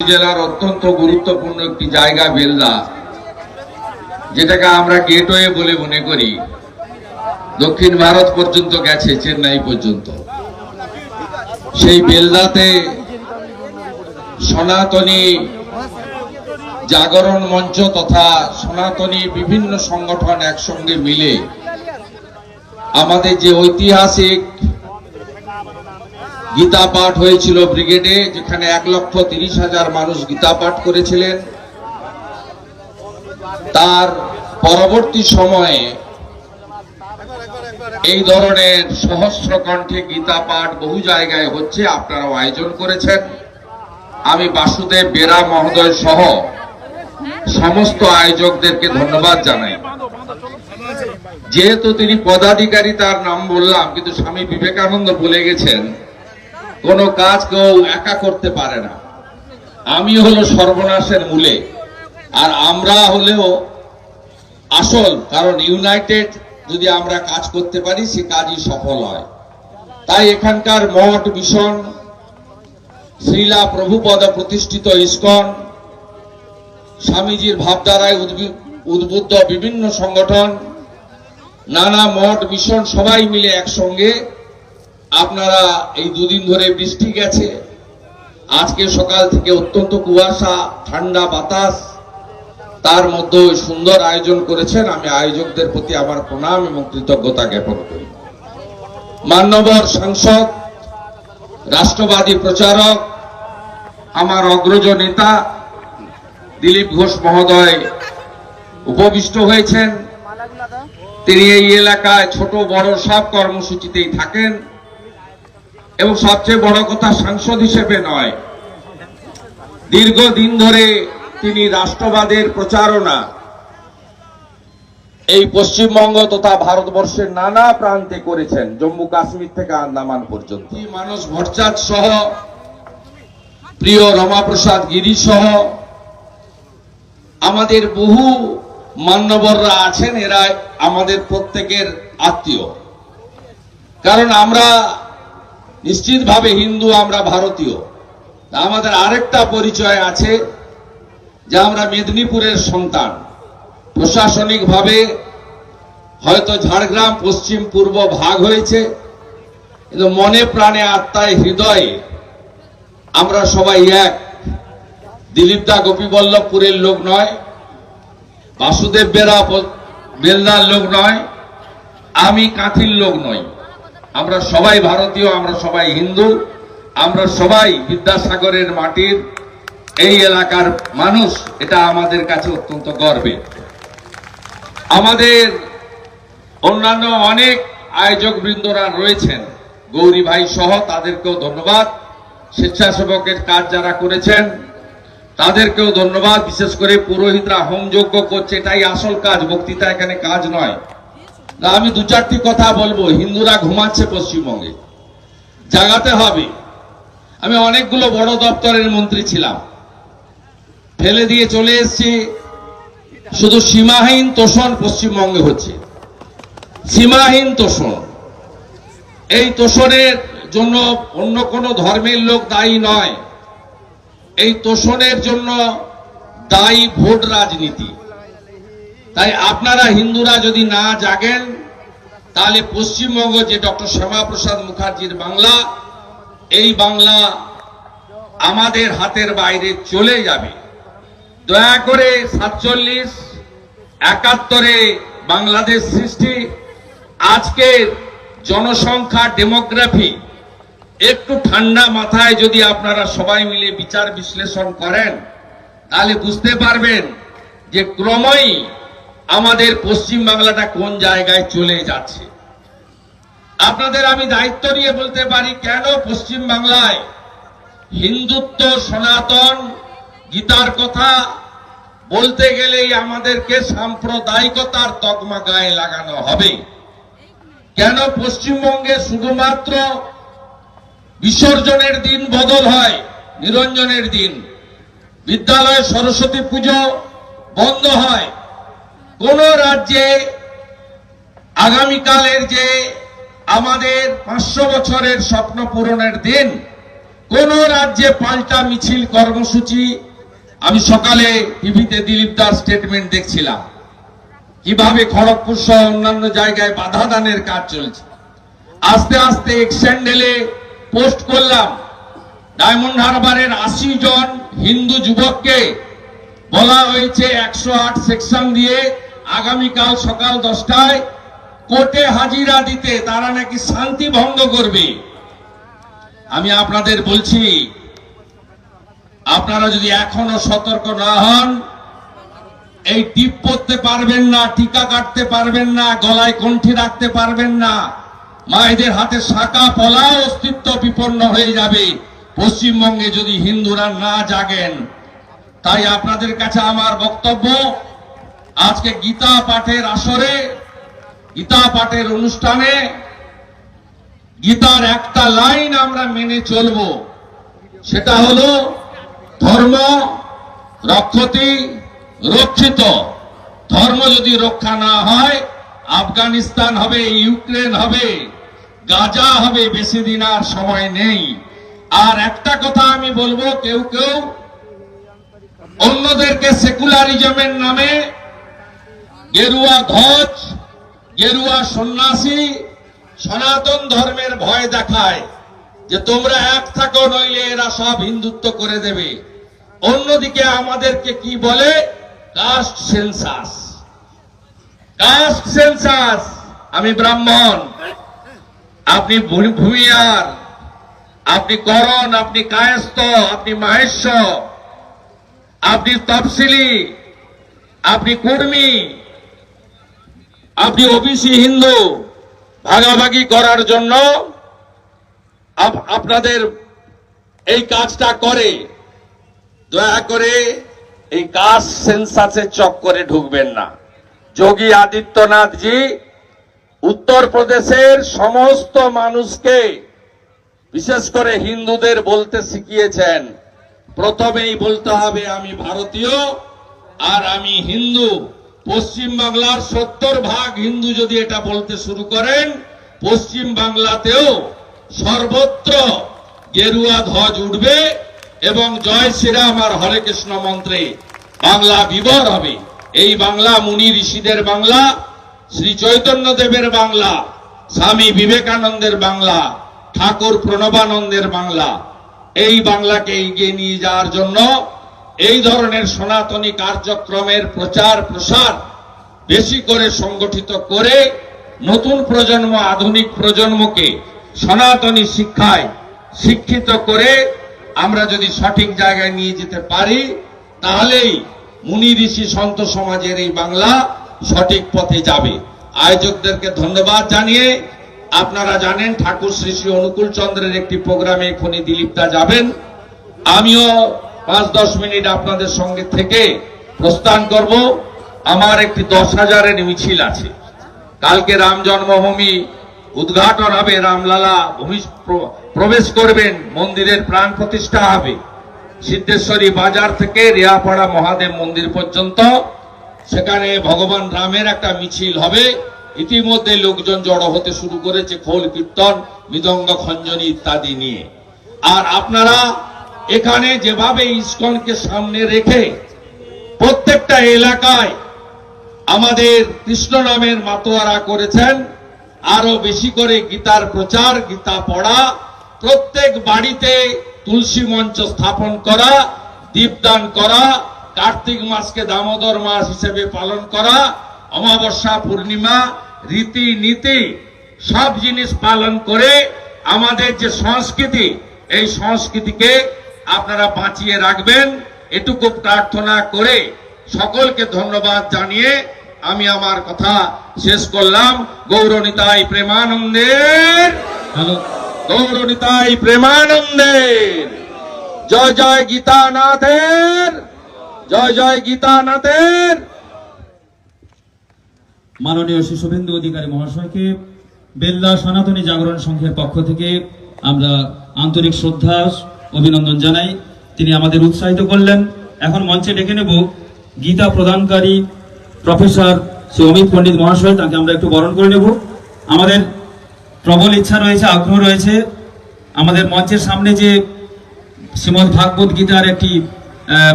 জেলার অত্যন্ত গুরুত্বপূর্ণ একটি জায়গা বেলদা, যেটাকে আমরা গেটওয়ে বলে মনে করি। দক্ষিণ ভারত পর্যন্ত গেছে, চেন্নাই পর্যন্ত। সেই বেলদাতে সনাতনী জাগরণ মঞ্চ তথা সনাতনী বিভিন্ন সংগঠন একসঙ্গে মিলে আমাদের যে ঐতিহাসিক গীতা পাঠ হয়েছিল ব্রিগেডে, যেখানে 1,30,000 মানুষ গীতা পাঠ করেছিলেন, তার পরবর্তী সময়ে এই ধরনের সহস্র কণ্ঠে গীতা পাঠ বহু জায়গায় হচ্ছে। আপনারাও আয়োজন করেছেন। আমি বাসুদেব বেরা মহোদয় সহ সমস্ত আয়োজকদেরকে ধন্যবাদ জানাই। যেহেতু তিনি পদাধিকারী, তার নাম বললাম, কিন্তু স্বামী বিবেকানন্দ বলে গেছেন কোন কাজ কেউ একা করতে পারে না। আমি হলো সর্বনাশের মূলে, আর আমরা হলেও আসল, কারণ ইউনাইটেড যদি আমরা কাজ করতে পারি সে কাজই সফল হয়। তাই এখানকার মঠ, মিশন, শ্রীলা প্রভুপদ প্রতিষ্ঠিত ইস্কন, স্বামীজির ভাবধারায় উদ্বুদ্ধ বিভিন্ন সংগঠন, নানা মঠ, মিশন সবাই মিলে একসঙ্গে আপনারা এই দুদিন ধরে বৃষ্টি গেছে, আজকে সকাল থেকে অত্যন্ত কুয়াশা, ঠান্ডা বাতাস, তার মধ্যে সুন্দর আয়োজন করেছেন। আমি আয়োজকদের প্রতি আমার প্রণাম এবং কৃতজ্ঞতা জ্ঞাপন করি। মান্যবর সাংসদ, রাষ্ট্রবাদী প্রচারক, আমার অগ্রজ নেতা দিলীপ ঘোষ মহোদয় উপবিষ্ট হয়েছেন। তিনি এই এলাকায় ছোট বড় সব কর্মসূচিতেই থাকেন এবং সবচেয়ে বড় কথা, সাংসদ হিসেবে নয়, দীর্ঘদিন ধরে তিনি রাষ্ট্রবাদের প্রচারণা এই পশ্চিমবঙ্গ তথা ভারতবর্ষের নানা প্রান্তে করেছেন, জম্মু কাশ্মীর থেকে আন্দামান পর্যন্ত। মানস ভট্টাচার্য সহ, প্রিয় রমাপ্রসাদ গিরি সহ আমাদের বহু মান্যবররা আছেন। এরা আমাদের প্রত্যেকের আত্মীয়, কারণ আমরা নিশ্চিতভাবে হিন্দু, আমরা ভারতীয়। আমাদের আরেকটা পরিচয় আছে যে আমরা মেদিনীপুরের সন্তান। প্রশাসনিকভাবে হয়তো ঝাড়গ্রাম পশ্চিম পূর্ব ভাগ হয়েছে, কিন্তু মনে প্রাণে আত্মায় হৃদয়ে আমরা সবাই এক। দিলীপদা গোপীবল্লভপুরের লোক নয়, বাসুদেব বেরা বেলদার লোক নয়, আমি কাঁথির লোক নই। আমরা সবাই ভারতীয়, আমরা সবাই হিন্দু, আমরা সবাই বিদ্যাসাগরের মাটির এই এলাকার মানুষ। এটা আমাদের কাছে অত্যন্ত গর্বের। আমাদের অন্যান্য অনেক আয়োজক বৃন্দরা রয়েছেন, গৌরী ভাই সহ, তাদেরকেও ধন্যবাদ। স্বেচ্ছাসেবকের কাজ যারা করেছেন তাদেরকেও ধন্যবাদ। বিশেষ করে পুরোহিতরা হোমযজ্ঞ করছে, এটাই আসল কাজ, বক্তৃতা এখানে কাজ নয়। আমি দু চারটি কথা বলবো। হিন্দুরা ঘুমাচ্ছে পশ্চিমবঙ্গে, জাগাতে হবে। আমি অনেকগুলো বড় দপ্তরের মন্ত্রী ছিলাম, ফেলে দিয়ে চলে এসেছি। শুধু সীমাহীন তোষণ পশ্চিমবঙ্গে হচ্ছে, সীমাহীন তোষণ। এই তোষণের জন্য অন্য কোনো ধর্মের লোক দায়ী নয়, এই তোষণের জন্য দায়ী ভোট রাজনীতি। তাই আপনারা হিন্দুরা যদি না জাগেন, তাহলে পশ্চিমবঙ্গ যে ডক্টর শ্যামাপ্রসাদ মুখার্জির বাংলা, এই বাংলা আমাদের হাতের বাইরে চলে যাবে। দয়া করে 47, 71-এ বাংলাদেশ সৃষ্টি, আজকের জনসংখ্যা, ডেমোগ্রাফি একটু ঠান্ডা মাথায় যদি আপনারা সবাই মিলে বিচার বিশ্লেষণ করেন, তাহলে বুঝতে পারবেন যে ক্রমই আমাদের পশ্চিম বাংলাটা কোন জায়গায় চলে যাচ্ছে। আপনাদের আমি দায়িত্ব নিয়ে বলতে পারি, কেন পশ্চিম বাংলায় হিন্দুত্ব, সনাতন, গীতার কথা বলতে গেলেই আমাদেরকে সাম্প্রদায়িকতার তকমা গায়ে লাগানো হবে। কেন পশ্চিমবঙ্গে শুধুমাত্র বিসর্জনের দিন বদল হয়, নিরঞ্জনের দিন, বিদ্যালয়ে সরস্বতী পুজো বন্ধ হয়। কোন রাজ্যে আগামীকালের যে আমাদের 500 বছরের স্বপ্ন পূরণের দিন, কোন রাজ্যে পাল্টা মিছিল কর্মসূচি, আমি সকালে টিভিতে দিলীপ দাস স্টেটমেন্ট দেখছিলাম কিভাবে খড়গপুর সহ অন্যান্য জায়গায় বাধা দানের কাজ চলছে। আস্তে আস্তে এক্সেন্ডেলে পোস্ট করলাম, ডায়মন্ড হারবারের 80 জন হিন্দু যুবককে বলা হয়েছে 108 সেকশন দিয়ে আগামীকাল সকাল 10টায় কোর্টে হাজিরা দিতে, তারা নাকি শান্তি ভঙ্গ করবে। আমি আপনাদের বলছি, আপনারা যদি এখনো সতর্ক না হন, এই টিপ পরতে পারবেন না, টিকা কাটতে পারবেন না, গলায় কণ্ঠি রাখতে পারবেন না, মায়েদের হাতে শাঁকা পলা, অস্তিত্ব বিপন্ন হয়ে যাবে পশ্চিমবঙ্গে যদি হিন্দুরা না জাগেন। তাই আপনাদের কাছে আমার বক্তব্য, আজকে গীতা পাঠের আসরে, গীতা পাঠের অনুষ্ঠানে গীতার একটা লাইন আমরা মেনে চলব, সেটা হলো ধর্ম রক্ষতি রক্ষিত। ধর্ম যদি রক্ষা না হয়, আফগানিস্তান হবে, ইউক্রেন হবে, গাজা হবে, বেশি দিন আর সময় নেই। আর একটা কথা আমি বলবো, কেউ কেউ অন্যদেরকে সেকুলারিজমের নামে গেরুয়া ধ্বজ, গেরুয়া সন্ন্যাসী, সনাতন ধর্মের ভয় দেখায় যে তোমরা এক থাকো, নইলে এরা সব হিন্দুত্ব করে দেবে। অন্যদিকে আমাদেরকে কি বলে? Caste census. Caste census. আমি ব্রাহ্মণ, আপনি ভূমিয়ার, আপনি করণ, আপনি কায়স্থ, আপনি মাহেশ্ব, আপনি তফসিলি, আপনি কুর্মী, আপনি ওবিসি হিন্দু, ভাগাভাগি করার জন্য আপনাদের এই কাজটা করে। দয়া করে এই কাস্ট সেন্সাসের চক্করে ঢুকবেন না। যোগী আদিত্যনাথজি উত্তরপ্রদেশের সমস্ত মানুষকে, বিশেষ করে হিন্দুদের বলতে শিখিয়েছেন, প্রথমেই বলতে হবে আমি ভারতীয় আর আমি হিন্দু। পশ্চিম বাংলার 70% হিন্দু যদি এটা বলতে শুরু করেন, পশ্চিম বাংলাতেও সর্বত্র গেরুয়া ধ্বজ উঠবে এবং জয় শ্রীরাম আর হরে কৃষ্ণ মন্ত্রে বাংলা বিবর হবে। এই বাংলা মুনি ঋষিদের বাংলা, শ্রী চৈতন্য দেবের বাংলা, স্বামী বিবেকানন্দের বাংলা, ঠাকুর প্রণবানন্দের বাংলা। এই বাংলাকে এগিয়ে নিয়ে যাওয়ার জন্য এই ধরনের সনাতনী কার্যক্রমের প্রচার প্রসার বেশি করে সংগঠিত করে নতুন প্রজন্ম, আধুনিক প্রজন্মকে সনাতনী শিক্ষায় শিক্ষিত করে আমরা যদি সঠিক জায়গায় নিয়ে যেতে পারি, তাহলেই মুনি ঋষি সন্ত সমাজের এই বাংলা সঠিক পথে যাবে। আয়োজকদেরকে ধন্যবাদ জানিয়ে, আপনারা জানেন ঠাকুর শ্রী শ্রী অনুকূল চন্দ্রের একটি প্রোগ্রামে এখনই দিলীপদা যাবেন, আমিও 5-10 মিনিট আপনাদের সঙ্গে থেকে প্রস্থান করব। আমার একটি 10,000-এর মিছিল আছে। কালকে রাম জন্মভূমি উদ্ঘাটন হবে, রামলালা ভূমি প্রবেশ করবেন, মন্দিরের প্রাণ প্রতিষ্ঠা হবে। সিদ্ধেশ্বরী বাজার থেকে রিয়াপাড়া মহাদেব মন্দির পর্যন্ত সেখানে ভগবান রামের একটা মিছিল হবে। ইতিমধ্যে লোকজন জড়ো হতে শুরু করেছে, খোল কীর্তন, মৃদঙ্গ খঞ্জনি ইত্যাদি নিয়ে। আর আপনারা এখানে যেভাবে ইসকনকে সামনে রেখে প্রত্যেকটা এলাকায় আমাদের কৃষ্ণ নামের মাতোয়ারা করেছেন, আরো বেশি করে গীতার প্রচার, গীতা পড়া, প্রত্যেক বাড়িতে তুলসী মঞ্চ স্থাপন করা, দীপদান করা, কার্তিক মাসকে দামোদর মাস হিসেবে পালন করা, অমাবস্যা পূর্ণিমা রীতি নীতি সব জিনিস পালন করে আমাদের যে সংস্কৃতি, এই সংস্কৃতিকে আপনারা বাঁচিয়ে রাখবেন, এটুকু প্রার্থনা করে সকলকে ধন্যবাদ জানিয়ে আমি আমার কথা শেষ করলাম। গৌরনিতাই প্রেমানন্দের, গৌরনিতাই প্রেমানন্দের। জয় জয় গীতানাথের, জয় জয় গীতানাথের। মাননীয় শ্রী শুভেন্দু অধিকারী মহাশয়কে বেল্লা সনাতনী জাগরণ সংঘের পক্ষ থেকে আমরা আন্তরিক শ্রদ্ধা অভিনন্দন জানাই। তিনি আমাদের উৎসাহিত করলেন। এখন মঞ্চে ডেকে নেব গীতা প্রদানকারী প্রফেসর শ্রী অমিত পণ্ডিত মহাশয়, তাকে আমরা একটু বরণ করে নেব। আমাদের প্রবল ইচ্ছা রয়েছে, আগ্রহ রয়েছে, আমাদের মঞ্চের সামনে যে শ্রীমদ্ ভাগবত গীতার একটি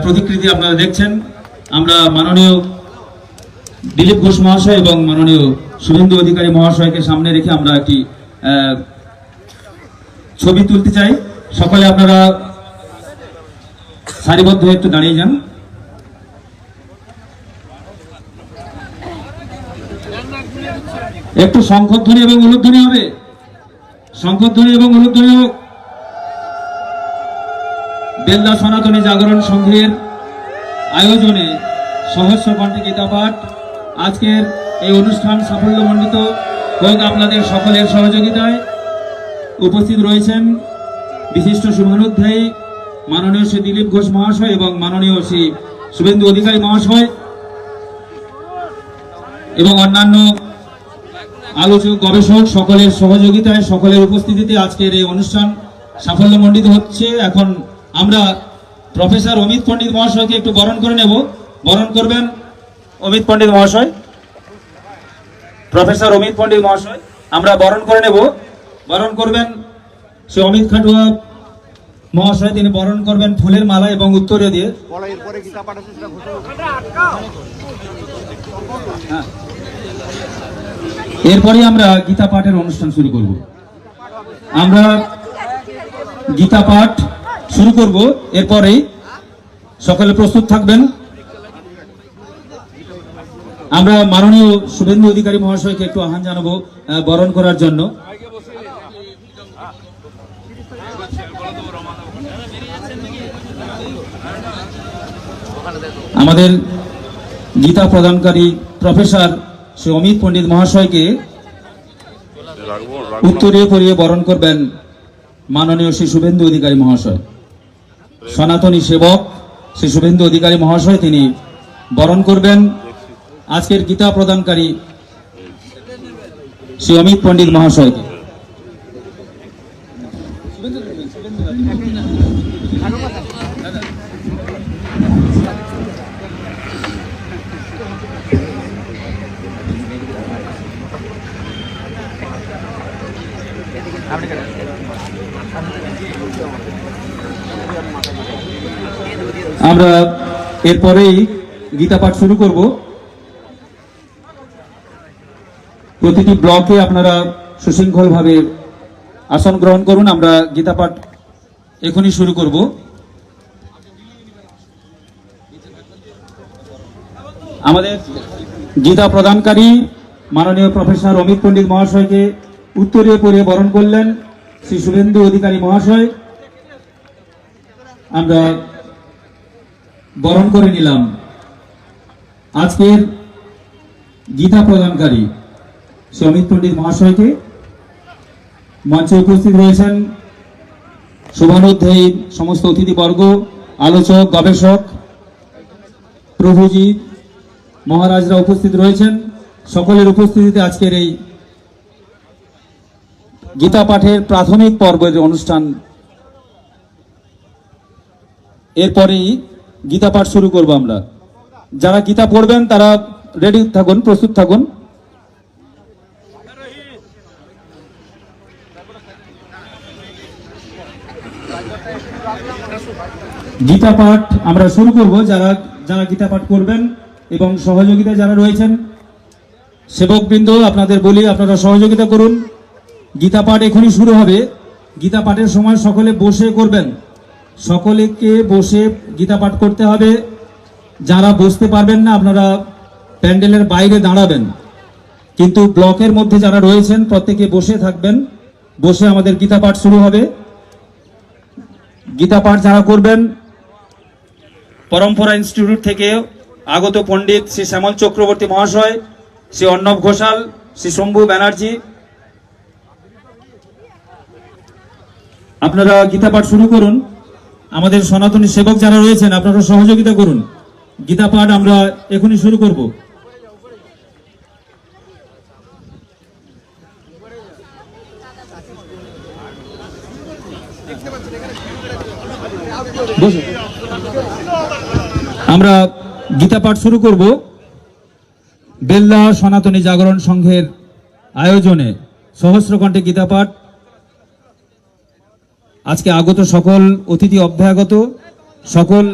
প্রতিকৃতি আপনারা দেখছেন। আমরা মাননীয় দিলীপ ঘোষ মহাশয় এবং মাননীয় শুভেন্দু অধিকারী মহাশয়কে সামনে রেখে আমরা একটি ছবি তুলতে চাই। সকলে আপনারা সারিবদ্ধ হয়ে একটু দাঁড়িয়ে যান। একটু শঙ্খধ্বনি এবং উলুধ্বনি হবে, শঙ্খধ্বনি এবং উলুধ্বনি হোক। বেলদা সনাতনী জাগরণ সংঘের আয়োজনে সহস্র কণ্ঠে গীতা পাঠ আজকের এই অনুষ্ঠান সাফল্যমণ্ডিত হোক আপনাদের সকলের সহযোগিতায়। উপস্থিত রয়েছেন বিশিষ্ট শুভানুধ্যায়ী মাননীয় শ্রী দিলীপ ঘোষ মহাশয় এবং মাননীয় শ্রী শুভেন্দু অধিকারী মহাশয় এবং অন্যান্য আলোচক গবেষক সকলের সহযোগিতায়, সকলের উপস্থিতিতে আজকের এই অনুষ্ঠান সাফল্যমণ্ডিত হচ্ছে। এখন আমরা প্রফেসর অমিত পণ্ডিত মহাশয়কে একটু বরণ করে নেব। বরণ করবেন অমিত পণ্ডিত মহাশয়, প্রফেসর অমিত পণ্ডিত মহাশয় আমরা বরণ করে নেব। বরণ করবেন শ্রী অমিত খাটুয়া মহাশয়, তিনি বরণ করবেন ফুলের মালা এবং উত্তরীয় দিয়ে। এরপরে আমরা গীতা পাঠের অনুষ্ঠান শুরু করব। আমরা গীতা পাঠ শুরু করব, এরপরেই সকলে প্রস্তুত থাকবেন। আমরা মাননীয় শুভেন্দু অধিকারী মহাশয়কে একটু আহ্বান জানাবো বরণ করার জন্য। আমাদের গীতা প্রদানকারী প্রফেসর শ্রী অমিত পণ্ডিত মহাশয়কে উত্তরীয় পরিয়ে বরণ করবেন মাননীয় শ্রী শুভেন্দু অধিকারী মহাশয়। সনাতনী সেবক শ্রী শুভেন্দু অধিকারী মহাশয় তিনি বরণ করবেন আজকের গীতা প্রদানকারী শ্রী অমিত পণ্ডিত মহাশয়কে। আমরা এরপরেই গীতা পাঠ শুরু করব। প্রতিটি ব্লকে আপনারা সুশৃঙ্খলভাবে আসন গ্রহণ করুন। আমরা গীতা পাঠ এখনই শুরু করব। আমাদের গীতা প্রদানকারী মাননীয় প্রফেসর অমিত পণ্ডিত মহাশয়কে উত্তরীয় পরিয়ে বরণ করলেন শ্রী শুভেন্দু অধিকারী মহাশয়। আমরা বরণ করে নিলাম আজকের গীতা প্রদানকারী শ্রী অমিত পণ্ডিত মহাশয়কে। মঞ্চে উপস্থিত রয়েছেন শুভানুধ্যায়ী সমস্ত অতিথিবর্গ, আলোচক, গবেষক, প্রভুজি মহারাজরা উপস্থিত রয়েছেন। সকলের উপস্থিতিতে আজকের এই গীতা পাঠের প্রাথমিক পর্বের অনুষ্ঠান, এরপরেই গীতা পাঠ শুরু করব। আমরা যারা গীতা পড়বেন তারা রেডি থাকুন, প্রস্তুত থাকুন। গীতা পাঠ আমরা শুরু করব। যারা যারা গীতা পাঠ করবেন এবং সহযোগিতা যারা রয়েছেন সেবকবৃন্দ, আপনাদের বলি আপনারা সহযোগিতা করুন। গীতা পাঠ এখনই শুরু হবে। গীতা পাঠের সময় সকলে বসে করবেন, সকলকে বসে গীতা পাঠ করতে হবে। যারা বসতে পারবেন না আপনারা প্যান্ডেলের বাইরে দাঁড়াবেন, কিন্তু ব্লকের মধ্যে যারা রয়েছেন প্রত্যেকে বসে থাকবেন। বসে আমাদের গীতা পাঠ শুরু হবে। গীতা পাঠ যারা করবেন পরম্পরা ইনস্টিটিউট থেকে আগত পণ্ডিত শ্রী শ্যামল চক্রবর্তী মহাশয়, শ্রী অর্ণব ঘোষাল, শ্রী শম্ভু ব্যানার্জি, আপনারা গীতা পাঠ শুরু করুন। আমাদের সনাতনী সেবক যারা রয়েছেন আপনারা সহযোগিতা করুন। গীতা পাঠ আমরা এখনই শুরু করব। আমরা গীতা পাঠ শুরু করব বেলদা সনাতনী জাগরণ সংঘের আয়োজনে সহস্র কণ্ঠে গীতা পাঠ। আজকে আগত সকল অতিথি অভ্যাগত সকল